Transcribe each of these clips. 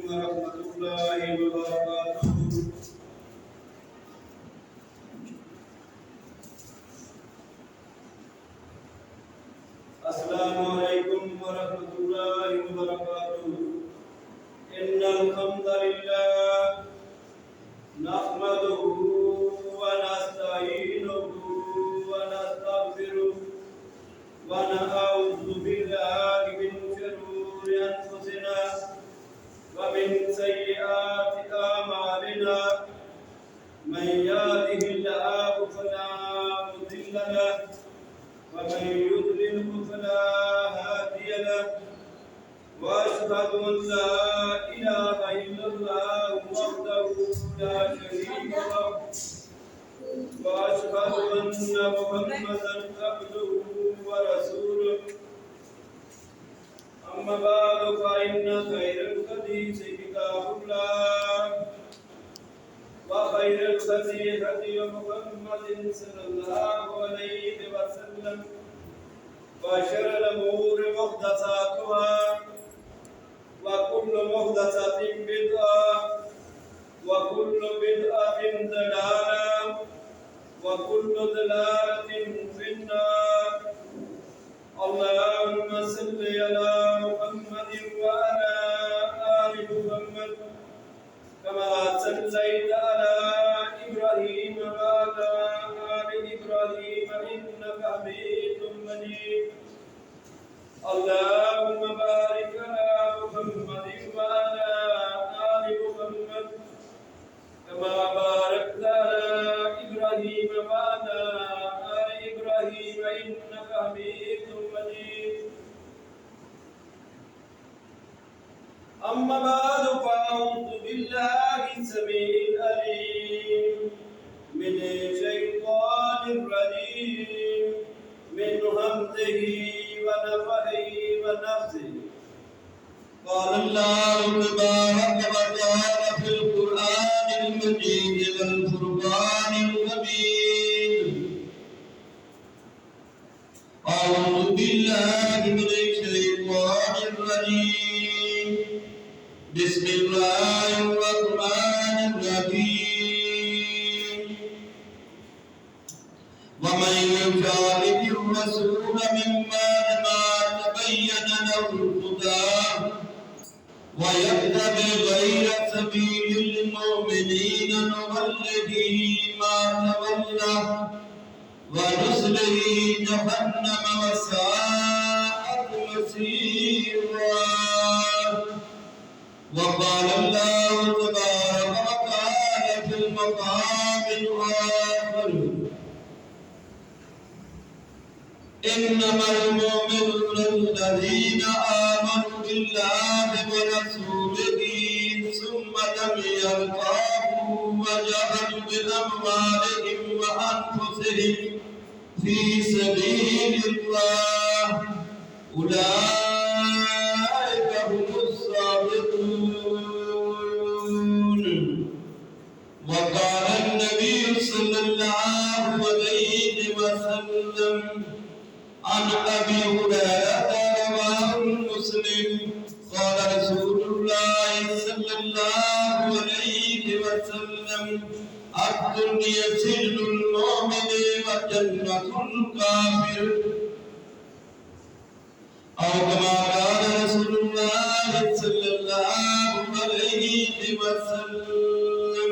ورحمة الله وبركاته. السلام عليكم ورحمة الله وبركاته. إن الحمد لله نحمده ونستعينه ونستغفره ونعوذ بالله من شرور أنفسنا ومن سيئات أعمالنا. من يهده الله فلا مضل له ومن يضلله فلا هادي له. وأشهد أن لا إله إلا الله وحده لا شريك له وأشهد أن محمدا عبده ورسوله. أما بعد فإن خير الحديث كتاب الله وخير الهدي هدي محمد صلى الله عليه وسلم وشر الأمور محدثاتها وكل محدثة بدعة وكل بدعة ضلالة وكل ضلالة في النار. اللهم صل على محمد وعلى آل محمد كما صليت على إبراهيم وعلى آل إبراهيم إنك حميد مجيد. اللهم بارك على محمد وعلى آل محمد كما باركت على إبراهيم وعلى آل إبراهيم إنك حميد مجيد. أما بعد فأعوذ بالله السميع العليم من الشيطان الرجيم من همزه ونفخه ونفثه. قال الله تبارك وتعالى في القرآن المجيد والفرقان المبين. أعوذ بالله من الشيطان الرجيم. بسم الله الرحمن الرحيم. ومن يشاقق الرسول من بعد ما تبين له الهدى ويتبع غير سبيل المؤمنين نوله ما تولى ونصله جهنم وساءت مصيرا. وقال الله تبارك وتعالى في المقام الآخر: إنما المؤمنون الذين آمنوا بالله ورسوله ثم لم يرتابوا وجاهدوا بأموالهم وأنفسهم في سبيل الله أولئك هم الصادقون. وقال النبي صلى الله عليه وسلم عن أبي هريرة رواه مسلم قال رسول الله صلى الله عليه وسلم: الدنيا سجن المؤمن وجنة الكافر. أو كما قال رسول الله صلى الله عليه وسلم.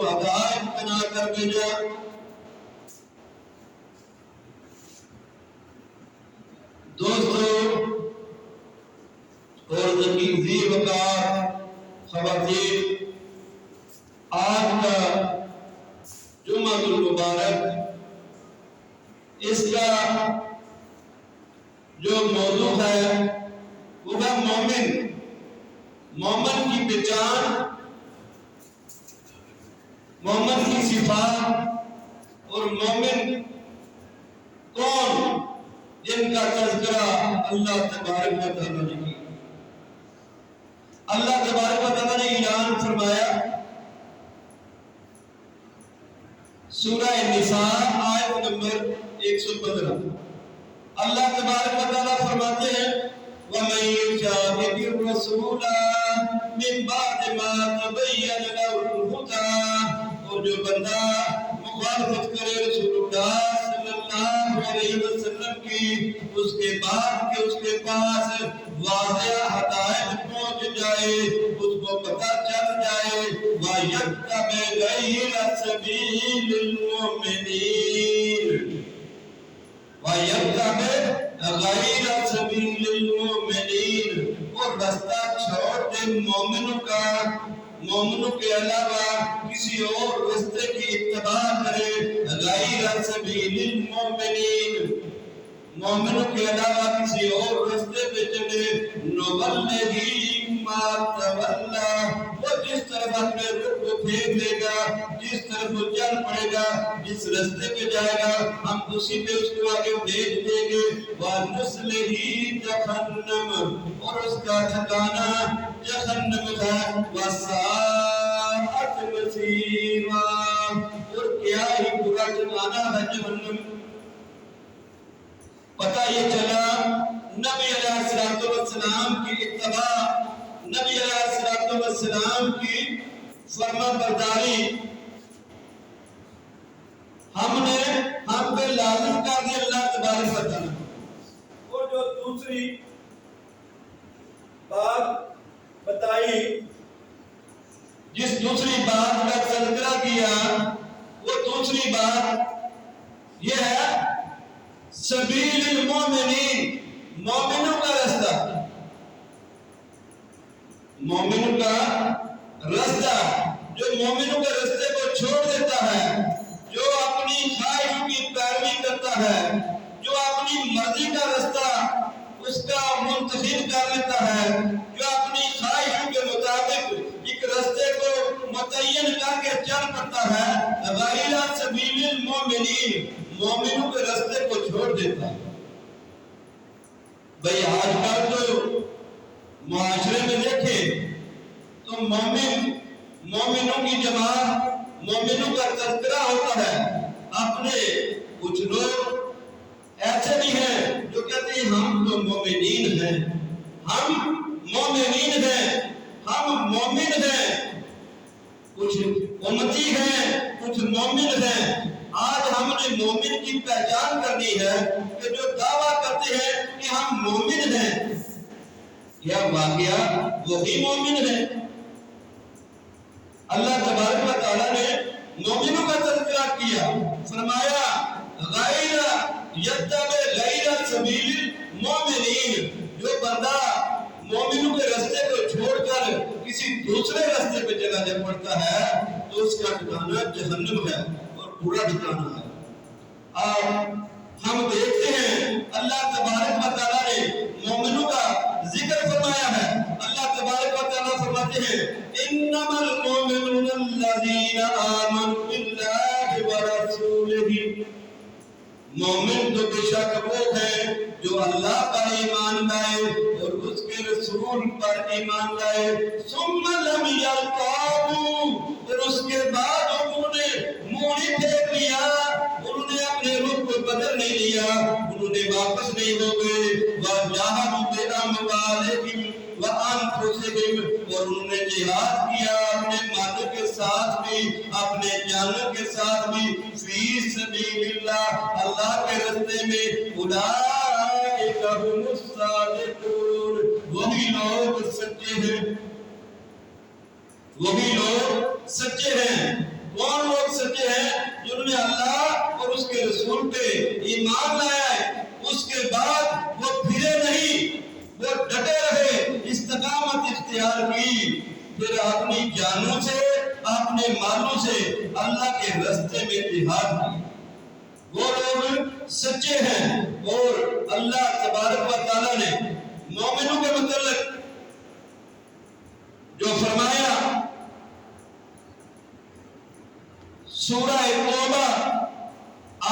ہدایت بنا کر بھیجا۔ دوستو اور ذی وقار خواتین، آج کا جمعہ المبارک، اس کا جو موضوع ہے وہ ہے مومن۔ مومن کی پہچان، مومن کی صفات اور مومن کون، جن کا تذکرہ اللہ تبارک و تعالیٰ نے کیا۔ اللہ تبارک و تعالیٰ نے اعلان فرمایا سورہ نساء آیت نمبر 115۔ اللہ تبارک و تعالیٰ فرماتے ہیں وَمَن يُشَاقِقِ الرَّسُولَ مِن بَعْدِ مَا تَبَيَّنَ لَهُ الْهُدَىٰ، اور جو بندہ مخالفت کرے رسول اللہ صلی اللہ علیہ وسلم کی اس کے بعد کہ اس کے پاس واضح ہدایت پہنچ جائے، اس کو پتہ چل جائے، وَيَتَّبِعْ غَيْرَ سَبِيلِ الْمُؤْمِنِينَ، وَيَتَّبِعْ غَيْرَ سَبِيلِ الْمُؤْمِنِينَ، اور رستہ چھوڑ دے مومنوں کا، مومنوں کے علاوہ کسی اور رستے کی اتباع کرے، غیر سبیل المؤمنین، مومنوں کے علاوہ کسی اور رستے پہ چلے، نُوَلِّهِ مَا تَوَلَّىٰ، وہ جس طرف اپنے رخ کو پھیر دے گا، جس طرف وہ چل پڑے گا، جس رستے پہ جائے گا، ہم اسی پہ اس کو آگے بھیج دیں گے۔ وَنُصْلِهِ جَهَنَّمَ، اور اس کا ٹھکانہ جہنم ہے، وَسَاءَتْ مَصِيرًا، اور کیا ہی برا ٹھکانہ ہے جہنم۔ پتہ یہ چلا نبی علیہ السلام کی اتباع، نبی علیہ السلام کی فرما برداری ہم پہ لازم کر دی اللہ تبارک و تعالیٰ۔ اور جو دوسری بات بتائی، جس دوسری بات کا تذکرہ کیا، وہ دوسری بات یہ ہے سبیل المومنین، مومنوں کا رستہ، مومنوں کا رستہ، جو مومنوں کے رستے کو چھوڑ دیتا ہے، جو اپنی خواہشوں کی پیروی کرتا ہے، جو اپنی مرضی کا رستہ اس کا منتخب کر لیتا ہے، جو اپنی خواہشوں کے مطابق ایک رستے کو متعین کر کے چل پڑتا ہے، غیر سبیل المومنین، مومنوں کے رستے کو چھوڑ دیتا ہے۔ بھئی آج کل تو معاشرے میں دیکھیں تو مومنوں کی جماعت، مومنوں کا تذکرہ ہوتا ہے، اپنے کچھ لوگ ایسے بھی ہیں جو کہتے ہیں ہم تو مومنین ہیں، ہم مومنین ہیں، ہم مومن ہیں، کچھ امتی ہیں، کچھ مومن ہیں۔ آج ہم نے مومن کی پہچان کرنی ہے کہ جو دعویٰ کرتے ہیں کہ ہم مومن ہیں، کیا واقعہ وہی مومن ہیں؟ اللہ تبارک و تعالیٰ نے مومنوں کا تذکرہ کیا، فرمایا غیر یتبع غیر سبیل المومنین، جو بندہ مومنوں کے رستے کو چھوڑ کر کسی دوسرے رستے پہ چلا جا پڑتا ہے تو اس کا ٹھکانہ جہنم ہے اور برا ٹھکانہ ہے۔ اور ہم دیکھتے ہیں اللہ تبارک و تعالیٰ نے مومنوں کا ذکر فرمایا ہے۔ اللہ تبارک و تعالیٰ فرماتے ہیں انما المؤمنون الذین آمنوا باللہ ورسولہ، مومن تو بے شک وہ ہیں جو اللہ پر ایمان لائے اور اس کے رسول پر ایمان لائے، ثم لم یرتابوا، پھر اس کے بعد انہوں نے منہ نہیں پھیر لیا، انہوں نے اپنے رخ کو بدل نہیں لیا، انہوں نے واپس نہیں ہو گئے، وجاہدوا باموالہم وانفسہم، اور انہوں نے جہاد کیا اپنے مالوں کے ساتھ بھی، اپنے جانوں کے ساتھ بھی، فی سبیل اللہ، اللہ کے راستے میں، اولئک هم الصادقون، وہی لوگ سچے ہیں، وہی لوگ سچے ہیں؟ کون لوگ سچے ہیں؟ جنہوں نے اللہ اور اس کے رسول پہ ایمان لایا ہے، اس کے بعد وہ پھرے نہیں، وہ ڈٹے رہے، استقامت اختیار کی، پھر اپنی جانوں سے اپنے مالوں سے اللہ کے راستے میں جہاد کی۔ وہ لوگ سچے ہیں۔ اور اللہ تبارک و تعالیٰ نے مومنوں کے متعلق جو فرمایا سورہ توبہ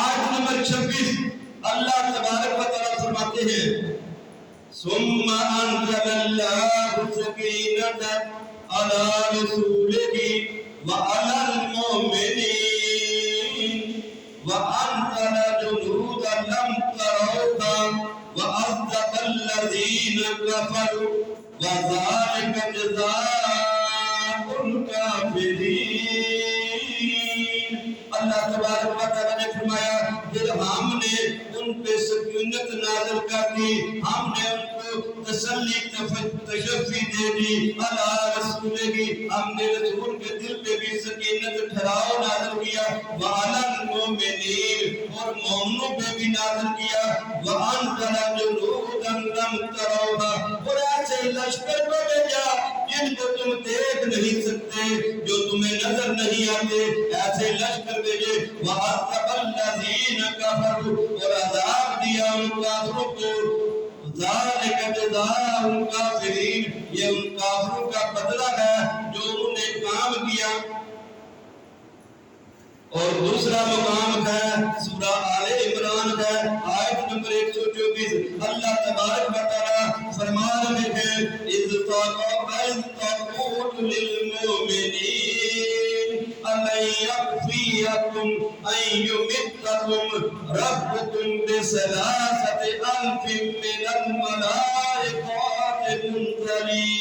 آیت نمبر 26، اللہ تبارک و تعالیٰ فرماتے ہیں ثم انزل اللہ سکینۃ علی رسولہ وعلی المؤمنین وانزل جنودا لم تروها واصدق الذین کفروا وذلک جزاء الکافرین۔ اللہ تبارک و تعالیٰ نے فرمایا پھر ہم نے ان پہ سکینت نازل کر دی، ہم نے ان کو تسلی تشفی دے دی، اللہ رسول کی، ہم نے رسول کے دل پہ بھی سکینت ٹھہراؤ نازل کیا، وعلی المؤمنین اور مومنوں پہ بھی نازل کیا، وانزل جنودا لم تروها اور ایسے لشکر کو بھیجا جن کو تم دیکھ نہیں سکتے، جو تمہیں نظر نہیں آتے، ایسے لشکر بھیجے، وَأَصْحَبَ الَّذِينَ كَفَرُوا اور عذاب دیا ان کافروں کو، ذَلِكَ جَزَاءُ الْكَافِرِينَ یہ ان کافروں کا بدلہ ہے جو انہوں نے کام کیا۔ اور دوسرا مقام ہے سورہ آل عمران ہے آیت نمبر 124، اللہ تبارک و تعالیٰ فرما رہے ہیں اذ تقول للمؤمنین أَلَنْ يَكْفِيَكُمْ أَنْ يُمِدَّكُمْ رَبُّكُمْ بِثَلَاثَةِ أَلْفٍ مِّنَ الْمَلَائِكَةِ مُنْزَلِينَ۔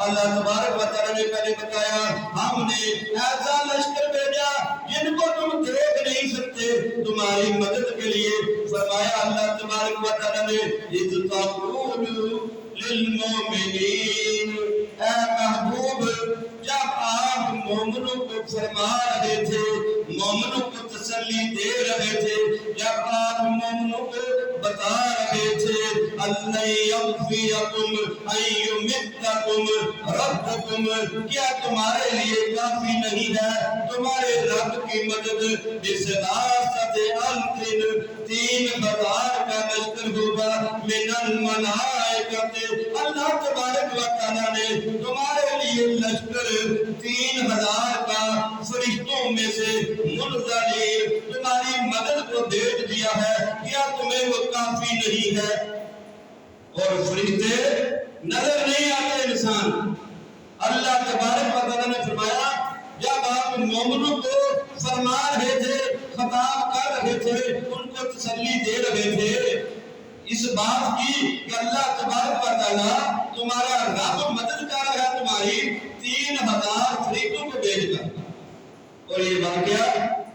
اللہ تبارک و تعالیٰ نے پہلے بتایا ہم نے ایسا لشکر بھیجا جن کو تم دیکھ نہیں سکتے تمہاری مدد کے لیے، فرمایا اللہ تبارک و تعالیٰ نے اذ تقول للمؤمنین اے محبوب جب آپ مومنوں کو فرما رہے تھے، مومنوں کو تسلی دے رہے تھے، جب آپ مومنوں کو بتا رہے تھے أَلَّنْ يَكْفِيَكُمْ أَنْ يُمِدَّكُمْ رَبُّكُمْ کیا تمہارے لیے کافی نہیں ہے تمہارے رب کی مدد بِثَلَاثَةِ أَلْفٍ 3000 کا لشکر ہوگا مِنَ الْمَلَائِكَةِ اللہ تبارک و تعالیٰ نے تمہارے لیے لشکر 3000 کا فرشتوں میں سے منزلین تمہاری مدد کو بھیج دیا ہے، کیا تمہیں وہ کافی نہیں ہے؟ اور فرشتے نظر نہیں آتے انسان، اللہ تبارک و تعالیٰ نے فرمایا جب آپ مومنوں کو فرما رہے تھے، خطاب کر رہے تھے، ان کو تسلی دے رہے تھے اس بات کی کہ اللہ تبارک و تعالیٰ تمہارا رب مدد کر رہا ہے تمہاری 3000 فرشتوں کو بھیج کر۔ اور یہ واقعہ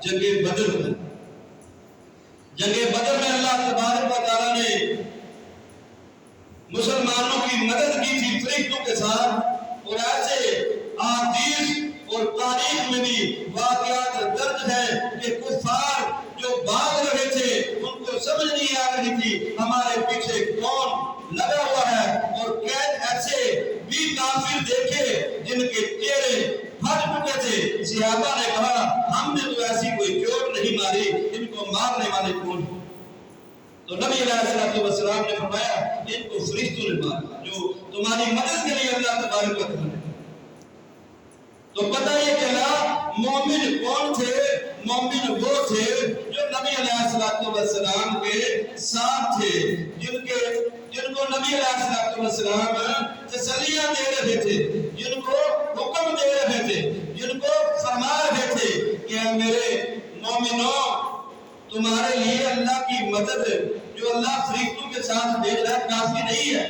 جنگ بدر ہے، جنگ بدر میں اللہ تبارک و تعالیٰ نے مسلمانوں کی مدد کی تھی فرشتوں کے ساتھ، اور ایسے احادیث اور تاریخ میں بھی واقعات درج ہے کہ کفار جو بھاگ رہے تھے ان کو سمجھ نہیں آ رہی تھی ہمارے پیچھے کون لگا ہوا ہے، اور قید ایسے بھی کافر دیکھے جن کے چہرے پھٹ چکے تھے، صحابہ نے کہا ہم نے تو ایسی کوئی چوٹ نہیں ماری، ان کو مارنے والے کون ہیں؟ تو نبی علیہ السلام نے فرمایا ان کو فرشتوں نے مارا جو تمہاری مدد کے لیے اللہ تبارک و تعالیٰ نے۔ تو پتہ یہ چلا مومن کون تھے؟ مومن وہ تھے جو نبی علیہ السلام کے ساتھ تھے، جن کو نبی علیہ السلام تسلیاں دے رہے تھے، جن کو حکم دے رہے تھے، جن کو فرما رہے تھے کہ میرے مومنوں تمہارے لیے اللہ کی مدد جو اللہ فرشتوں کے ساتھ بھیج رہا ہے کافی نہیں ہے۔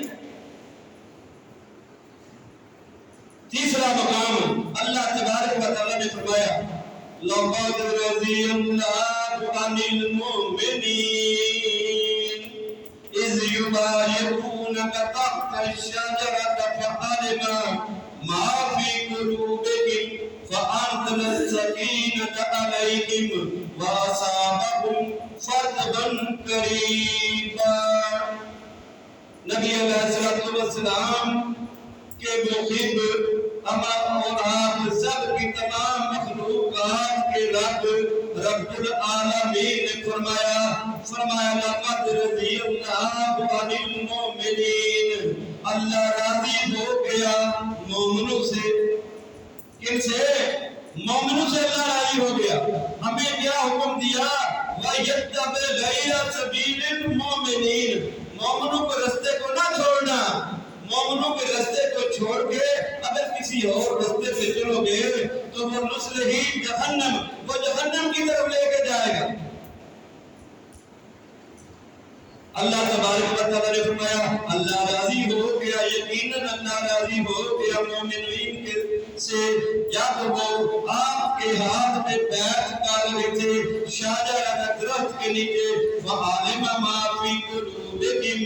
تیسرا مقام اللہ تبارک و تعالیٰ نے فرمایا لَقَدْ رَضِيَ اللَّهُ عَنِ الْمُؤْمِنِينَ إِذْ يُبَايِعُونَكَ تَحْتَ الشَّجَرَةِ فَعَلِمَ مَا فِي قلوبهم فأنزل السكينة عليهم وأصابهم فتحا قريبا۔ نبی علیہ السلام کے محب اور آپ سب کی تمام مخلوقات کے رب العالمین نے فرمایا لقد رضی اللہ عن المؤمنین، اللہ راضی ہو گیا مومنوں سے۔ کن سے؟ مومنوں سے اللہ راضی ہو گیا۔ ہمیں کیا حکم دیا؟ وَيَتَّبِعْ غَيْرَ سَبِيلِ الْمُؤْمِنِينَ، مومنوں کے رستے کو نہ چھوڑنا۔ مومنوں کے رستے کو چھوڑ کے اگر کسی اور رستے پہ چلو گے تو وہ نصلہ جہنم، وہ جہنم کی طرف لے کے جائے گا۔ اللہ تبارک و تعالیٰ نے فرمایا اللہ راضی ہو گیا، یقیناً اللہ راضی ہو گیا مومنین کے سے جب وہ آپ کے ہاتھ میں بیعت کر رہے تھے شاجرہ درخت کے نیچے، وعالم ما فی قلوبہم،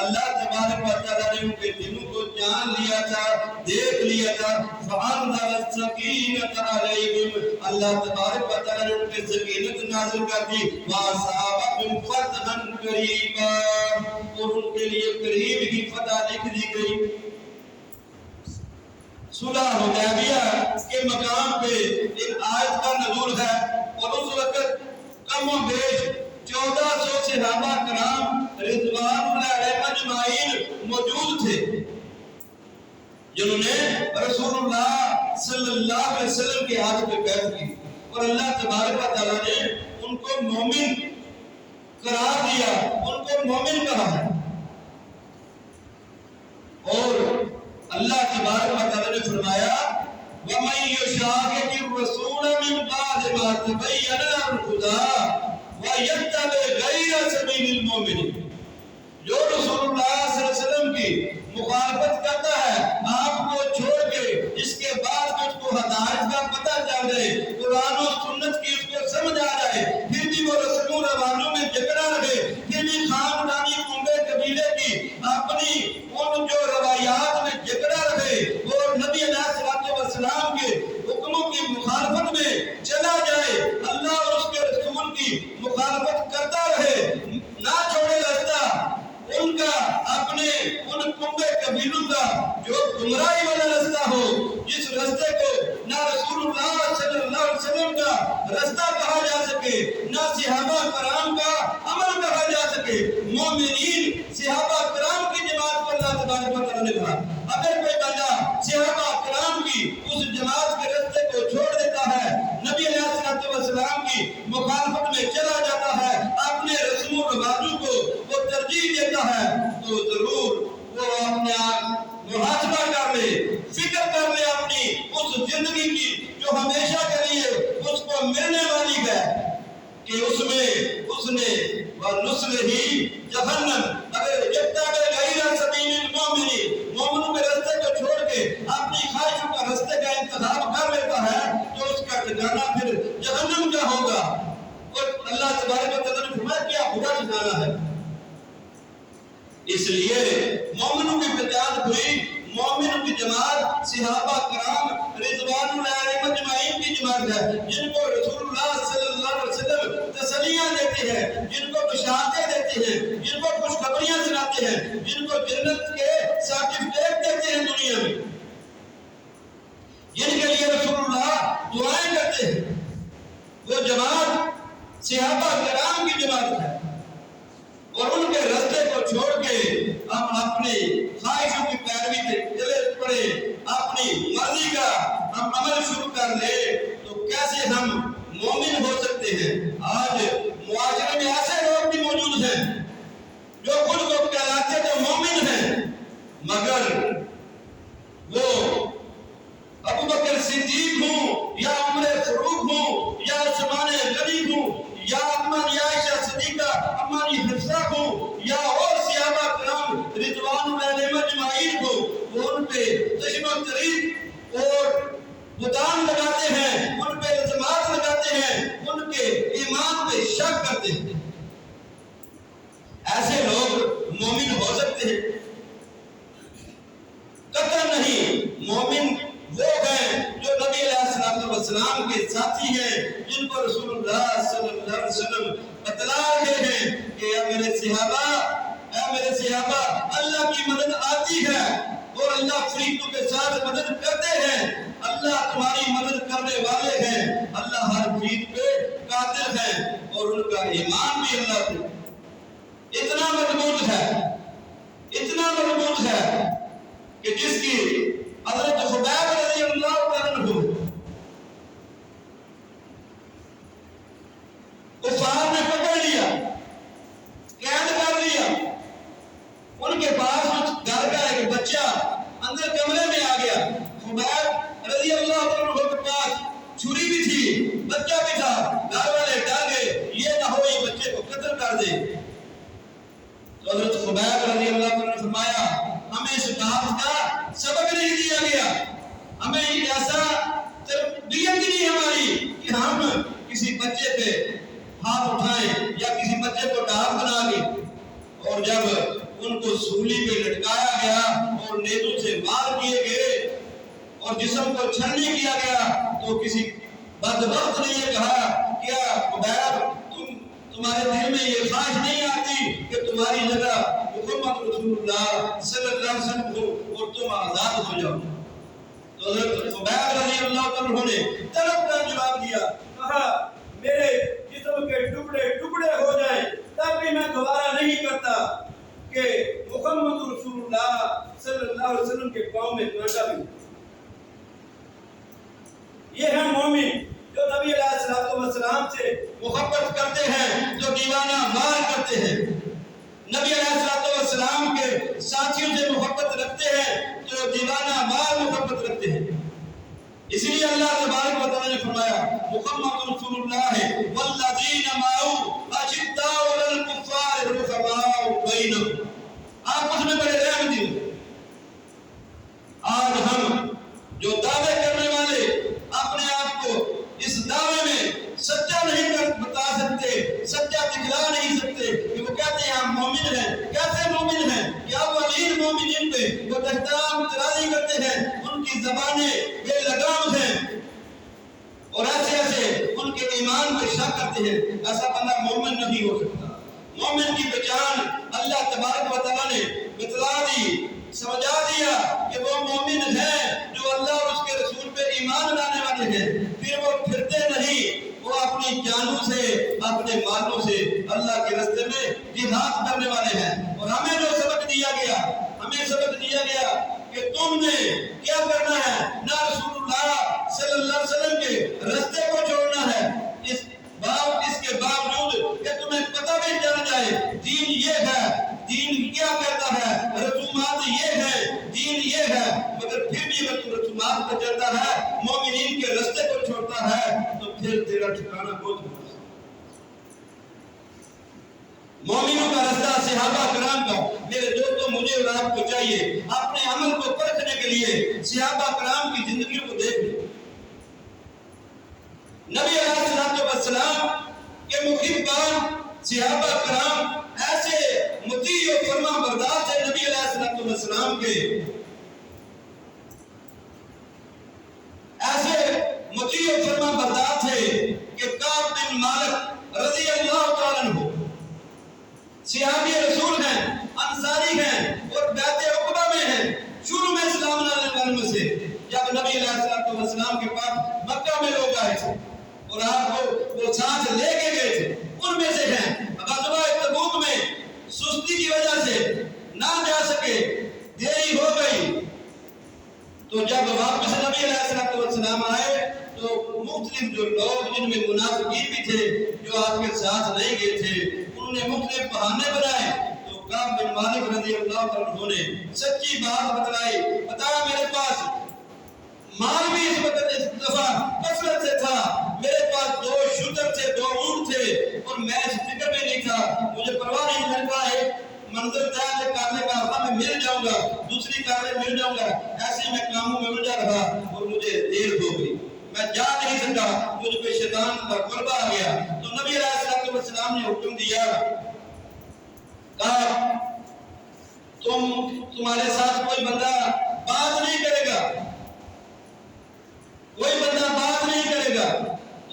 اللہ تبارک و تعالیٰ نے ان کے دلوں کو جان لیا تھا، دیکھ لیا تھا۔ فانزل السکینۃ علیہم، اللہ تبارک و تعالیٰ نے ان کے سکینت نازل کر دی، واصابہم فتحا قریبا، اور ان کے لیے قریب ہی فتح لکھ دی گئی۔ صلح حدیبیہ کے مقام پہ ایک آیت کا نزول ہے، اور اس وقت کم و بیش 1400 صحابہ کرام رضوان اللہ علیہم اجمعین موجود تھے، جنہوں نے رسول اللہ صلی اللہ علیہ وسلم کے ہاتھ پہ بیعت کی، اور اللہ تبارک و تعالیٰ نے ان کو مومن قرار دیا، ان کو مومن کہا ہے۔ اور اللہ تبارک و تعالیٰ نے فرمایا وَمَن يُشَاقِقِ الرَّسُولَ مِن بَعْدِ مَا تَبَيَّنَ لَهُ الْهُدَىٰ وَيَتَّبِعْ غَيْرَ سَبِيلِ الْمُؤْمِنِينَ، جو رسول اللہ صلی اللہ علیہ وسلم کی مخالفت کرتا ہے آپ کو چھوڑ کے، اس کے بعد اس کو ہدایت کا پتہ چل جائے، قرآن و سنت کی اس کو سمجھ آ جائے، پھر بھی وہ رسم و روانوں میں جکڑا رہے، پھر بھی خاندانی کنبے قبیلے کی اپنی ان جو روایات میں جکڑا رہے، اور نبی علیہ السلام کے حکموں کی مخالفت میں چلا جائے، اللہ اور اس کے رسول کی مخالفت کرتا رہے، نہ چھوڑے راستہ ان کا، اپنے ان کنبے قبیلوں کا جو گمراہی والا راستہ ہو، جس راستے کو نہ رسول اللہ صلی اللہ علیہ وسلم کا راستہ کہا جا سکے، نہ صحابہ کرام کا عمل کہا جا سکے۔ مومنین صحابہ کرام کی جماعت کو اللہ تبارک و تعالیٰ نے کہا، اگر کوئی بندہ صحابہ کرام کی اس جماعت کے راستے کو چھوڑ دیتا ہے، نبی علیہ السلام کی مخالفت میں چلا جاتا ہے، اپنے رسم و رواجوں کو وہ ترجیح دیتا ہے، تو ضرور وہ اپنے آپ محاسبہ کر لے، فکر کر لے اپنی اس زندگی کی جو ہمیشہ کے لیے اس کو ملنے والی ہے، کہ اس میں اس نے وَنُصْلِهِ جہنم، اگر یتَّبِعْ غَیْرَ سَبِیلِ الْمُؤْمِنِینَ، مومنوں کے راستے کو چھوڑ کے اپنی خواہشوں کا راستے کا انتخاب کر لیتا ہے، تو اس کا ٹھکانہ پھر جہنم کا ہوگا۔ اور اللہ تبارک و تعالیٰ نے فرمایا کیا برا ٹھکانہ ہے۔ اس لیے مومنوں کی پہچان ہوئی، مومنوں کی جماعت صحابہ کرام رضوان اللہ علیہم اجمعین کی جماعت ہے، جن کو رسول اللہ صلی اللہ علیہ وسلم تسلیاں دیتے ہیں، جن کو بشارتیں دیتے ہیں، جن کو خوشخبریاں سناتے ہیں، جن کو جنت کے سرٹیفکیٹ دیتے ہیں دنیا میں، جن کے لیے رسول اللہ دعائیں کرتے ہیں۔ وہ جماعت صحابہ کرام کی جماعت ہے، اور ان کے راستے کو چھوڑ کے ہم اپنی خواہشوں کی پیروی کے چلے پڑے، اپنی مرضی کا ہم عمل شروع کر لیں، تو کیسے ہم مومن ہو سکتے ہیں؟ آج معاشرے میں ایسے لوگ بھی موجود ہیں جو خود کو کہلاتے تو مومن ہیں، مگر وہ ابو بکر صدیق ہوں یا عمر فاروق ہوں یا عثمان غنی ہوں یا عائشہ صدیقہ اما حفصہ ہوں یا اور صحابہ کرام رضوان اللہ علیہم اجمعین کو، وہ ان پہ چشم و طریق اور بتان لگاتے ہیں، ان پہ الزامات لگاتے ہیں، ان کے ایمان پہ شک کرتے ہیں۔ ایسے لوگ مومن ہو سکتے ہیں؟ ساتھی ہیں جن کو رسول اللہ صلی اللہ علیہ وسلم بتلا رہے ہیں کہ اے میرے صحابہ اللہ کی مدد آتی ہے اور اللہ فرشتوں کے ساتھ مدد کرتے ہیں، اللہ تمہاری مدد کرنے والے ہیں، اللہ ہر چیز پہ قادر ہے، اور ان کا ایمان بھی اللہ پہ اتنا مضبوط ہے کہ جس کی حضرت خبیب رضی اللہ عنہ کفار نے پکڑ لیا، قید کر لیا، ان کے پاس گھر کا ایک بچہ اندر کمرے میں آ گیا، خبیب رضی اللہ عنہ کے پاس چھری بھی تھی، بچہ بھی تھا، گھر والے ڈر گئے یہ نہ ہو یہ بچے کو قتل کر دے۔ تو حضرت خبیب رضی اللہ عنہ نے فرمایا ہمیں اس بات کا سبق نہیں دیا گیا، ہمیں ایسا تربیت نہیں ہماری کہ ہم کسی بچے پہ ہاتھ اٹھائیں یا کسی بچے کو ڈاک بنا کے، اور جب ان کو سولی پہ لٹکایا گیا اور نیزوں سے وار کیے گئے اور جسم کو چھلنی کیا گیا تو کسی بدبخت نے یہ کہا کیا خبیب تمہارے دل میں یہ خواہش نہیں آتی کہ تمہاری جگہ محمد رسول اللہ صلی اللہ علیہ وسلم ہو اور تم آزاد ہو جاؤ؟ تو حضرت خبیب رضی اللہ عنہ نے طلب کا جواب دیا، کہا میرے جسم کے ٹکڑے ٹکڑے ہو جائیں تب بھی میں گوارا نہیں کرتا کہ محمد رسول اللہ صلی اللہ علیہ وسلم کے پاؤں میں کانٹا بھی۔ یہ ہے مومن جو نبی علیہ السلام سے محبت کرتے ہیں، جو دیوانہ وار کرتے ہیں، نبی علیہ السلام کے ساتھیوں سے محبت رکھتے ہیں، جو دیوانہ وار محبت رکھتے ہیں۔ اس لیے اللہ تبارک و تعالی نے فرمایا محمد رسول اللہ والذین معه اشداء علی الکفار رحماء بینہم، آپ اس میں بڑے رحم دل۔ آج ہم جو دعوے کرنے والے اپنے آپ کو اس دعوے میں سچا نہیں بتا سکتے، سچا دکھلا نہیں سکتے کہ وہ کہتے ہیں ہم مومن ہیں، کیسے مومن ہیں؟ کیا اولین مومنین پہ وہ احترام تراضی کرتے ہیں، ان کی زبانیں بے لگام ہیں اور ایسے ان کے ایمان پہ شک کرتے ہیں، ایسا بندہ مومن نہیں ہو سکتا۔ مومن کی پہچان اللہ تبارک و تعالی نے بتلا دی، سمجھا دیا کہ وہ مومن ہے جو اللہ اور اس کے رسول پہ ایمان لانے والے ہیں، پھر وہ پھرتے نہیں، وہ اپنی جانوں سے اپنے مالوں سے اللہ کے راستے میں جہاد کرنے والے ہیں۔ اور ہمیں جو سبق دیا گیا کہ تم نے کیا کرنا ہے، نہ رسول اللہ صلی اللہ علیہ وسلم کے راستے کو چھوڑنا ہے، اس کے باوجود کہ تمہیں پتہ بھی چل جائے دین یہ ہے، دین کیا کہتا ہے، رسومات یہ ہے، دین یہ ہے، مگر پھر بھی اگر تم رسومات پر چلتا ہے، مومنین کے راستے کو چھوڑتا ہے تو پھر تیرا ٹھکانہ بہت ہوگا۔ مومنوں کا راستہ صحابہ کرام کا، میرے دوستوں مجھے اور آپ کو چاہیے اپنے عمل کو پرکھنے کے لیے صحابہ کرام کی زندگیوں کو دیکھ لیں۔ نبی علیہ السلام کے محبان صحابہ کرام ایسے مطیع و فرما بردار تھے، نبی علیہ السلام کے ایسے مطیع و فرما بردار تھے کہ کعب بن مالک رضی اللہ تعالیٰ عنہ صحابی رسول ہیں، انصاری ہیں اور بیعت عقبہ میں ہیں، شروع میں اسلام لانے والوں سے، جب نبی علیہ السلام کے پاس مکہ میں لوگ آئے تھے اور آپ کو وہ ساتھ لے کے گئے تھے، ان میں سے ہیں غزوہ تبوک میں سستی کی وجہ سے نہ جا سکے، دیری ہو گئی، تو جب واپس نبی علیہ السلام آئے تو مختلف جو لوگ جن میں منافقین بھی تھے جو آپ کے ساتھ نہیں گئے تھے، انہوں نے مختلف بہانے بنائے، تو کعب بن مالک رضی اللہ عنہ نے سچی بات بتلائی، بتایا میرے پاس مال بھی اس وقت اس دفعہ کثرت سے تھا، میرے پاس 2 شتر تھے، 2 اونٹ تھے اور میں اس فکر میں نہیں تھا، مجھے پرواہ نہیں، میرے پاس ایک منظر طے کرنے کا وقت میں مل جاؤں گا، دوسری کار میں مل جاؤں گا، ایسے میں کاموں میں الجھا رہا اور مجھے دیر ہو گئی، میں جا نہیں سکا، مجھ پہ شیطان کا غلبہ آ گیا۔ تو نبی علیہ السلام نے حکم دیا، کہا تمہارے ساتھ کوئی بندہ بات نہیں کرے گا، کوئی بندہ بات نہیں کرے گا،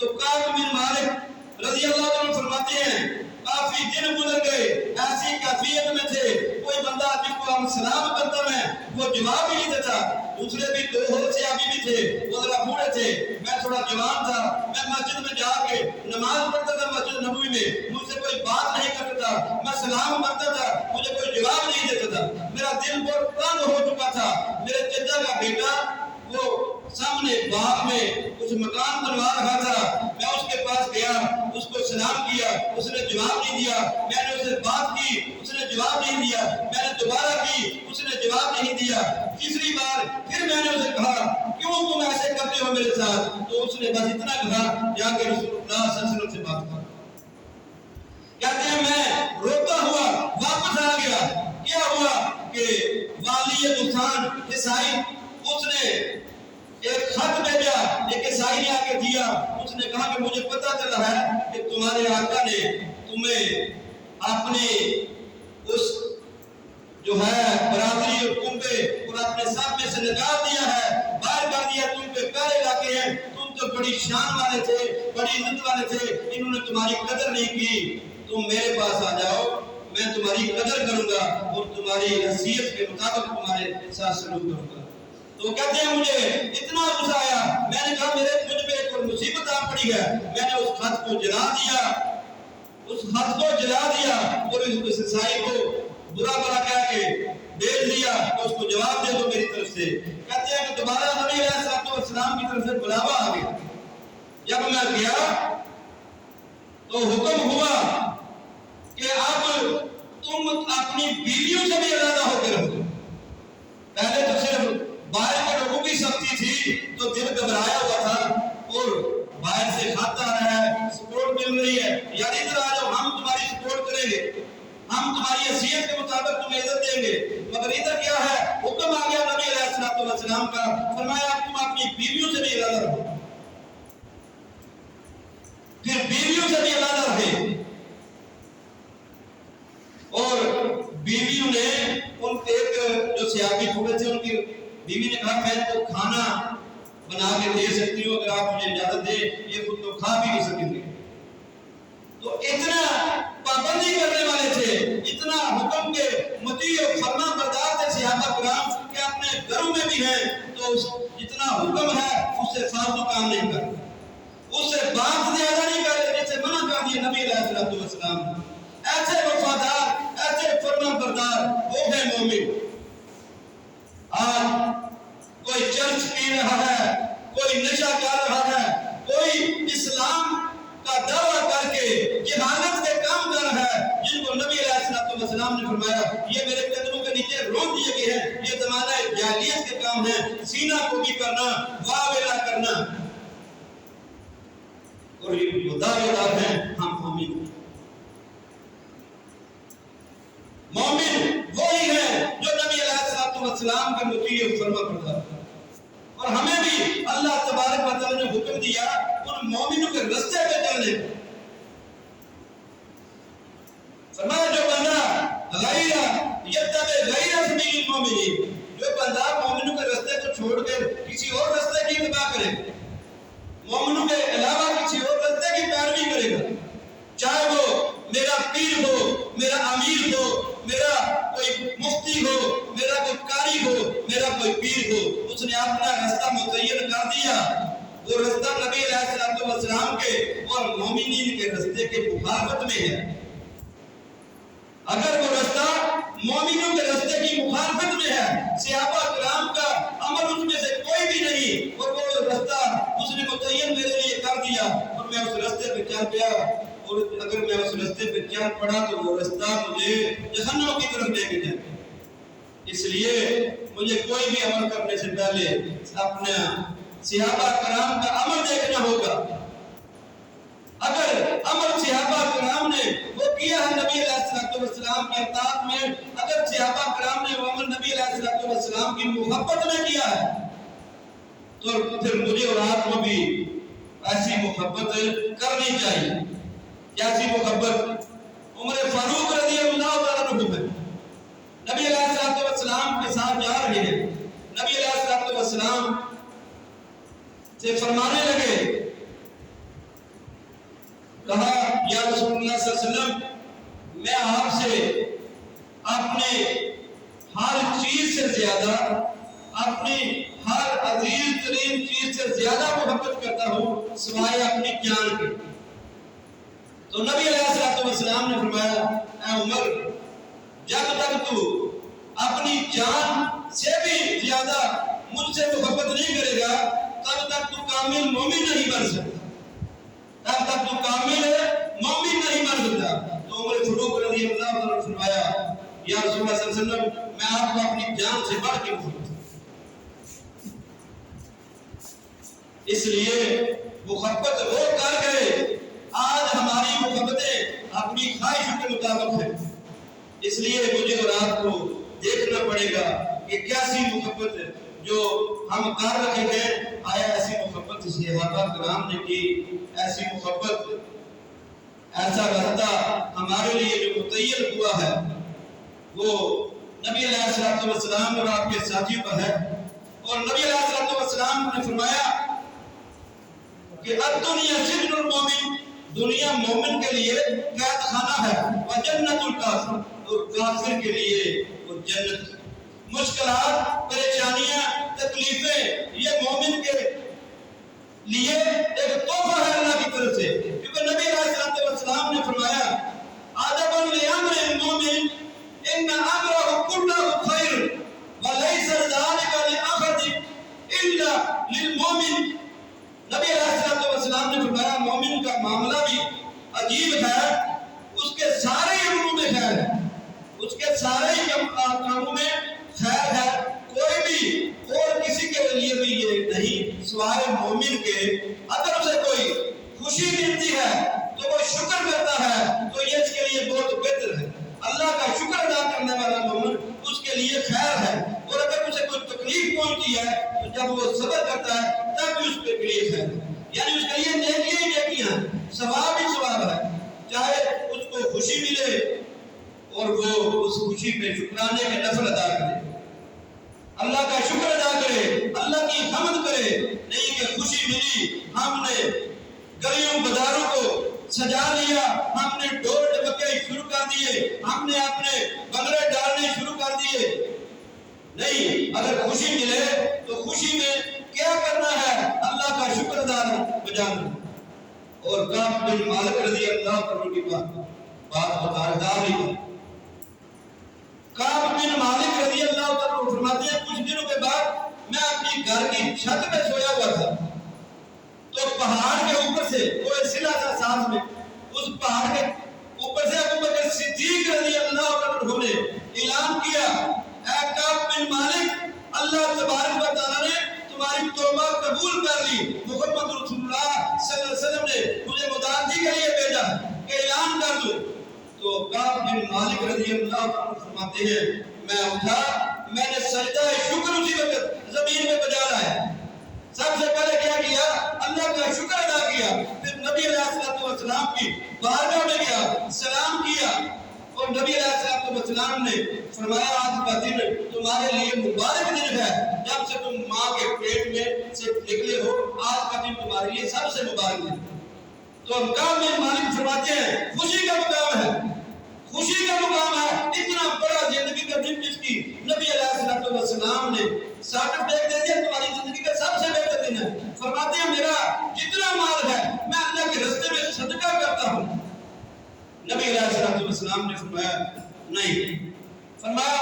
تو کعب بن مالک رضی اللہ عنہ فرماتے ہیں کافی دن گزر گئے، ایسی کیفیت میں تھے، کوئی بندہ جس کو ہم سلام کرتا ہے وہ جواب ہی نہیں دیتا۔ دوسرے بھی دو اور صحابی بھی تھے، وہ ذرا بوڑھے تھے، میں تھوڑا جوان تھا، میں مسجد میں جا کے نماز پڑھتا تھا مسجد نبوی میں، مجھ سے کوئی بات نہیں کرتا تھا، میں سلام کرتا تھا، مجھے کوئی جواب نہیں دیتا تھا، میرا دل بہت تنگ ہو چکا تھا۔ میرے چچا کا بیٹا وہ سامنے باغ میں کچھ مکان بنوا رہا تھا، میں اس کے پاس گیا، اس کو سلام کیا، اس نے جواب نہیں دیا، میں نے اسے بات کی، اس نے جواب نہیں دیا، میں نے دوبارہ کی، اس نے جواب نہیں دیا، تیسری بار پھر میں نے اسے کہا کیوں تم ایسے کرتے ہو میرے ساتھ؟ تو اس نے بس اتنا کہا جا کے رسول اللہ صلی اللہ علیہ وسلم سے بات کر۔ کہتے ہیں میں روتا ہوا واپس آ گیا، کیا ہوا کہ والی دوستان عیسائی اس نے ایک خط بھیجا، ایک عیسائی نے آ کے دیا، اس نے کہا کہ مجھے پتا چلا ہے کہ تمہارے آقا نے تمہیں اپنے اس جو ہے برادری اور کنبے اور اپنے سب میں سے نکال دیا ہے، باہر کر دیا، تم پہ پہلے علاقے ہیں، تم تو بڑی شان والے تھے، بڑی عزت والے تھے، انہوں نے تمہاری قدر نہیں کی، تم میرے پاس آ جاؤ، میں تمہاری قدر کروں گا اور تمہاری حیثیت کے مطابق تمہارے ساتھ سلوک کروں گا۔ تو کہتے ہیں مجھے اتنا غصہ آیا، میں نے کہا مجھ پہ ایک اور مصیبت آ پڑی ہے، میں نے اس خط کو جلا دیا، اس خط کو جلا دیا اور اس عیسائی کو برا بھلا کہہ کے بھیج دیا کہ اس کو جواب دے دو میری طرف سے۔ کہتے ہیں کہ دوبارہ نبی علیہ السلام کی طرف سے بلاوا آ گیا، جب میں گیا تو حکم ہوا کہ اب تم اپنی بیویوں سے بھی علیحدہ ہو کے رہو۔ پہلے تو صرف باہر کے لوگوں کی سختی تھی تو دل گھبرایا ہوا تھا، اور باہر سے خط آ رہا ہے، سپورٹ مل رہی ہے، یار ادھر آ جاؤ ہم تمہاری سپورٹ کریں گے، ہم تمہاری حیثیت کے مطابق تمہیں عزت دیں گے، مگر ادھر کیا ہے؟ حکم آ گیا نبی علیہ السلام کا، فرمایا تم اپنی بیویوں سے بھی علیحدہ رہو۔ پھر بیویوں سے بھی علیحدہ رہے، اور بیویوں نے ان ایک جو صحابی تھوڑے تھے ان کی بیوی نے کہا میں تو کھانا بنا کے دے سکتی ہوں اگر آپ مجھے اجازت دیں، یہ خود تو کھا بھی نہیں سکیں گے۔ تو اتنا پابندی کرنے والے تھے، اتنا حکم کے مطیع و فرما بردار تھے صحابہ کرام کہ اپنے گھروں میں بھی ہیں تو جتنا حکم ہے اس سے فالتو کام نہیں کرتے، اس سے بات زیادہ نہیں کرتے جس سے منع کر دیا نبی علیہ السلام۔ ایسے وفادار، ایسے فرما بردار وہ ہے مومن۔ آج کوئی چرچ پی رہا ہے، کوئی نشہ کر رہا ہے، کوئی اسلام کا دعویٰ کر کے جہالت کے کام کر رہا ہے، جن کو نبی علیہ السلام نے فرمایا یہ میرے قدموں کے نیچے روک دیے گئے ہیں، یہ زمانہ جاہلیت کے کام ہیں، سینہ کو بھی کرنا، واویلا کرنا، اور یہ دعوے دار ہیں ہم مومن۔ مومن وہی ہے جو نبی علیہ السلام کا مطیع و فرما بردار ہے، اور ہمیں بھی اللہ تبارک و تعالی نے حکم دیا ان مومنوں کے رستے پہ چلنے کا۔ فرمایا جو بندہ غیر یتبع غیر سبیل المؤمنین، جو بندہ مومنوں کے رستے کو چھوڑ کر کسی اور رستے کی اتباع کرے گا، مومنوں کے علاوہ کسی اور رستے کی پیروی کرے گا، چاہے وہ میرا پیر ہو، میرا امیر ہو، میرا کوئی مفتی ہو، میرا کوئی قاری ہو، میرا کوئی پیر ہو، اس نے اپنا رستہ متعین کر دیا، وہ رستہ نبی علیہ السلام کے اور مومنین کے رستے کے مخالفت میں ہے۔ اگر وہ رستہ مومنوں کے رستے کی مخالفت میں ہے، صحابہ کرام کا عمل اس میں سے کوئی بھی نہیں، اور وہ رستہ اس نے متعین میرے لیے کر دیا اور میں اس رستے پہ چل پیا، اور اگر میں اس رستے پہ چل پڑا تو وہ رستہ مجھے جہنم کی طرف لے کے جائے۔ اس لیے مجھے کوئی بھی عمل کرنے سے پہلے اپنا صحابہ کرام کا عمل دیکھنا ہوگا۔ اگر عمل صحابہ کرام نے وہ کیا ہے نبی علیہ السلام کی اطاعت میں، اگر صحابہ کرام نے وہ عمل نبی علیہ السلام کی محبت میں کیا ہے، تو پھر مجھے اور آپ کو بھی ایسی محبت کرنی چاہیے۔ کیسی محبت؟ عمر فاروق رضی اللہ تعالیٰ عنہ ہے، نبی علیہ السلام کے ساتھ جا رہے ہیں، نبی علیہ السلام سے فرمانے لگے کہا یا رسول اللہ صلی اللہ علیہ وسلم میں آپ سے اپنے ہر چیز سے زیادہ، اپنی ہر عزیز ترین چیز سے زیادہ محبت کرتا ہوں سوائے اپنی جان کے۔ تو نبی علیہ الصلوۃ والسلام نے فرمایا اے عمر جب تک تو اپنی جان سے بھی زیادہ مجھ سے محبت نہیں کرے گا تب تک تو کامل مومن نہیں بن سکتا، تب تک تو کامل مومن نہیں بن سکتا۔ تو عمر فاروق رضی اللہ عنہ نے فرمایا یا رسول اللہ صلی اللہ علیہ وسلم میں آپ کو اپنی جان سے بڑھ کے محبت، اس لیے محبت وہ کر گئے۔ آج ہماری محبتیں اپنی خواہشوں کے مطابق ہیں، اس لیے مجھے اور آپ کو دیکھنا پڑے گا کہ کیسی محبت جو ہم کر رہے ہیں، آیا ایسی محبت صحابہ کرام نے کی، ایسی محبت، ایسا راستہ ہمارے لیے جو متعین ہوا ہے وہ نبی علیہ الصلوۃ والسلام اور آپ کے ساتھیوں کا ہے۔ اور نبی علیہ الصلوۃ والسلام نے فرمایا کہ الدنیا سجن المومن، دنیا مومن کے لیے قید خانہ ہے، وجنت الکافر، اور کافر کے لیے وہ جنت۔ مشکلات، پریشانیاں، تکلیفیں یہ مومن کے لیے ایک تحفہ ہے اللہ کی طرف سے، کیونکہ نبی علیہ الصلوۃ والسلام نے فرمایا عجبا لامر المومن ان امرہ کلہ خیر ولیس ذلک لاحد الا للمومن۔ نبی علیہ الصلوۃ والسلام نے فرمایا مومن کا معاملہ بھی عجیب ہے، اس کے سارے امور میں خیر ہے، اس کے سارے کاموں میں خیر ہے، کوئی بھی اور کسی کے لیے بھی یہ نہیں سوائے مومن کے۔ اگر اسے کوئی خوشی ملتی ہے تو وہ شکر کرتا ہے تو یہ اس کے لیے بہت بہتر ہے، اللہ کا شکر ادا کرنے والا مومن اس کے لیے خیر ہے۔ اور اگر اسے کوئی تکلیف پہنچتی ہے تو جب وہ صبر کرتا ہے تب بھی اس کے لیے خیر ہے، یعنی اس کے لیے نیکیاں ہی نیکیاں ہیں، ثواب ہی ثواب ہے، چاہے اس کو خوشی ملے اور وہ اس خوشی پہ شکرانے کے نفل ادا کرے، اللہ کا شکر ادا کرے، اللہ کی حمد کرے، نہیں کہ خوشی ملی ہم نے گلیوں بازاروں کو سجا لیا، ہم نے ڈول ڈبکے شروع کر دیے، ہم نے اپنے بنگلے ڈالنے شروع کر دیے۔ نہیں، اگر خوشی ملے تو خوشی میں کیا کرنا ہے؟ اللہ کا شکر ادا بجانا۔ اور کعب بن مالک رضی اللہ عنہ کی بات بتا رہا، کعب بن مالک رضی اللہ عنہ فرماتے ہیں کچھ دنوں کے بعد میں اپنی گھر کی چھت پہ سویا ہوا تھا، تو پہاڑ کے اوپر سے کوئی سلا تھا ساتھ میں، اس پہاڑ کے اوپر سے ابو بکر صدیق رضی اللہ عنہ نے اعلان کیا اے کعب بن مالک، اللہ تبارک و تعالی نے تمہاری توبہ قبول کر لی، محمد رسول اللہ صلی اللہ علیہ وسلم نے مجھے مداعی کے لیے بھیجا کہ اعلان کر دو۔ تو کعب بن مالک رضی اللہ عنہ فرماتے ہیں میں اٹھا، میں نے سجدہ شکر اسی وقت زمین میں بجا لایا، سب سے پہلے کیا کیا؟ اللہ کا شکر ادا کیا، پھر نبی علیہ الصلوۃ والسلام کی بارگاہ میں گیا، سلام کیا، اور نبی علیہ الصلوۃ والسلام نے فرمایا آج کا دن تمہارے لیے مبارک دن ہے، جب سے تم ماں کے پیٹ میں سے نکلے ہو آج کا دن تمہارے لیے سب سے مبارک دن۔ تو کعب بن مالک فرماتے ہیں خوشی کا مقام ہے، خوشی کا مقام ہے، اتنا بڑا زندگی کا دن جس کی نبی علیہ الصلوۃ والسلام نے سرٹیفکیٹ دے دیا تمہاری زندگی کا سب سے بہتر دن ہے۔ فرماتے ہیں میرا جتنا مال ہے میں اللہ کے راستے میں صدقہ کرتا ہوں۔ نبی علیہ الصلوۃ والسلام نے فرمایا نہیں، فرمایا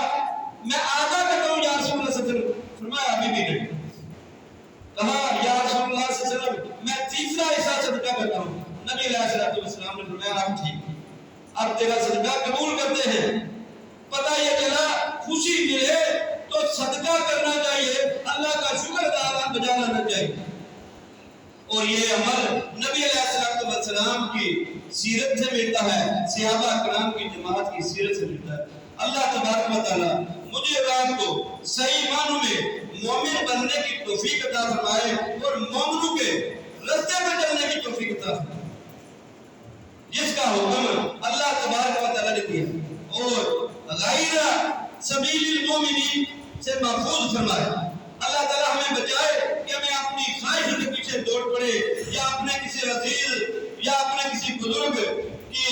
میں آدھا کرتا ہوں یا رسول اللہ صلی اللہ علیہ وسلم، فرمایا ابھی بھی نہیں، کہا یا رسول اللہ صلی اللہ علیہ وسلم میں تیسرا حصہ صدقہ کرتا ہوں۔ نبی علیہ الصلوۃ والسلام نے فرمایا اب ٹھیک، اب تیرا صدقہ قبول کرتے ہیں۔ پتہ یہ چلا خوشی ملے تو صدقہ کرنا چاہیے، اللہ کا شکر ادا بجا لانا چاہیے۔ اور یہ عمل نبی علیہ الصلوۃ والسلام کی سیرت سے ملتا ہے، صحابہ کرام کی جماعت کی سیرت سے ملتا ہے۔ اللہ تبارک و تعالی مجھے اور آپ کو صحیح معنوں میں مومن بننے کی توفیق عطا فرمائے اور مومنوں کے راستے پر چلنے کی توفیق عطا فرمائے، جس کا حکم اللہ تبارک و تعالی نے دیا، اور غیر سبیل المومنین سے محفوظ فرمائے۔ اللہ تعالی ہمیں بچائے کہ ہمیں اپنی خواہشوں کے پیچھے دوڑ پڑے، یا اپنے کسی عزیز یا اپنے کسی بزرگ کی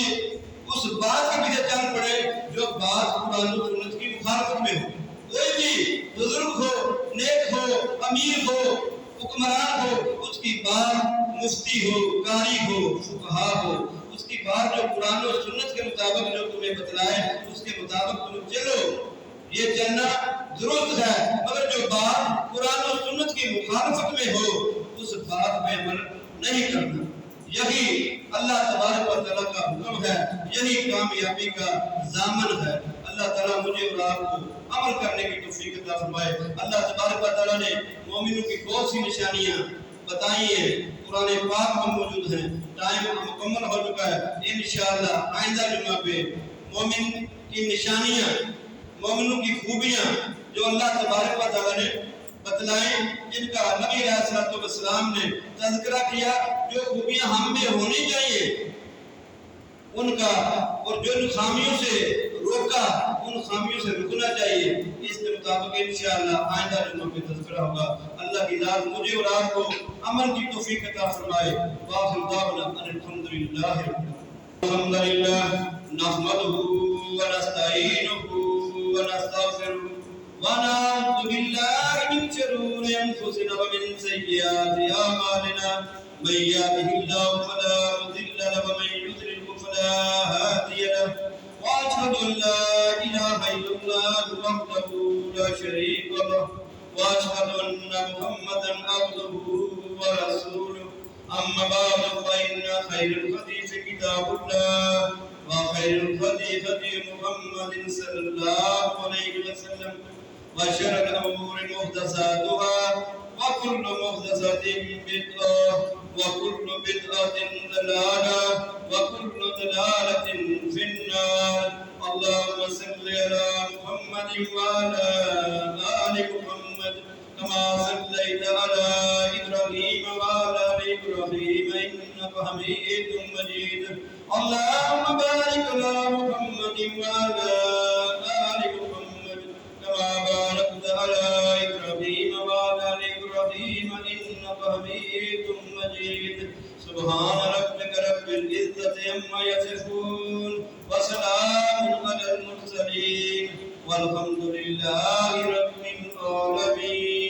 اس بات کے پیچھے چل پڑے جو بات قرآن و سنت کی مخالفت میں ہو. کوئی بھی بزرگ ہو، نیک ہو، امیر ہو، حکمران ہو، اس کی بات مفتی ہو، قاری ہو، فقہا ہو، اس کی بات جو قرآن و سنت کے مطابق جو تمہیں بتلائے اس کے مطابق تم چلو. یہ چلنا درست ہے، مگر جو بات قرآن و سنت کی مخالفت میں ہو اس بات پہ عمل نہیں کرنا. یہی اللہ تبارک و تعالیٰ کا حکم ہے، یہی کامیابی کا ضامن ہے. اللہ تعالیٰ مجھے اور آپ کو عمل کرنے کی توفیق عطا فرمائے. اللہ تبارک و تعالیٰ نے مومنوں کی بہت سی نشانیاں بتائی ہیں، قرآن پاک میں موجود ہیں. ٹائم مکمل ہو چکا ہے. انشاءاللہ آئندہ جمعہ پہ مومن کی نشانیاں، مومنوں کی خوبیاں جو اللہ تبارک و تعالیٰ نے بتلائیں، جن کا نبی علیہ السلام نے تذکرہ کیا، جو خوبیاں ہم میں ہونی چاہیے ان کا، اور جو خامیوں سے روکا ان خامیوں سے رکنا چاہیے. اس کے مطابق انشاءاللہ آئندہ جمعہ پہ تذکرہ ہوگا. اللہ کی ذات مجھے اور آپ کو عمل کی توفیق عطا فرمائے. وآخر دعوانا ان الحمدللہ الحمدللہ نحمدہ ونستعینہ ونستغفرہ ونعوذ باللہ من شرور انفسنا ومن سیئات اعمالنا من يهده الله فلا مضل له ومن يضلل فلا هادي له واشهد ان لا اله الا الله وحده لا شريك له واشهد ان محمدا عبده ورسوله. اما بعد فان خير الحديث كتاب الله وخير الهدي هدي محمد صلى الله عليه وسلم وشر الامور محدثاتها وكل محدثة بدعة وكل بدعة ضلالة وكل ضلالة في النار. اللهم صل على محمد وعلى آل محمد كما صليت على إبراهيم وعلى آل إبراهيم إنك حميد مجيد. اللهم بارك على محمد وعلى آل محمد كما باركت على إبراهيم وعلى آل إبراهيم إنك حميد مجيد. سبحان ربك رب العزة عما يصفون وسلام على المرسلين والحمد لله رب العالمين.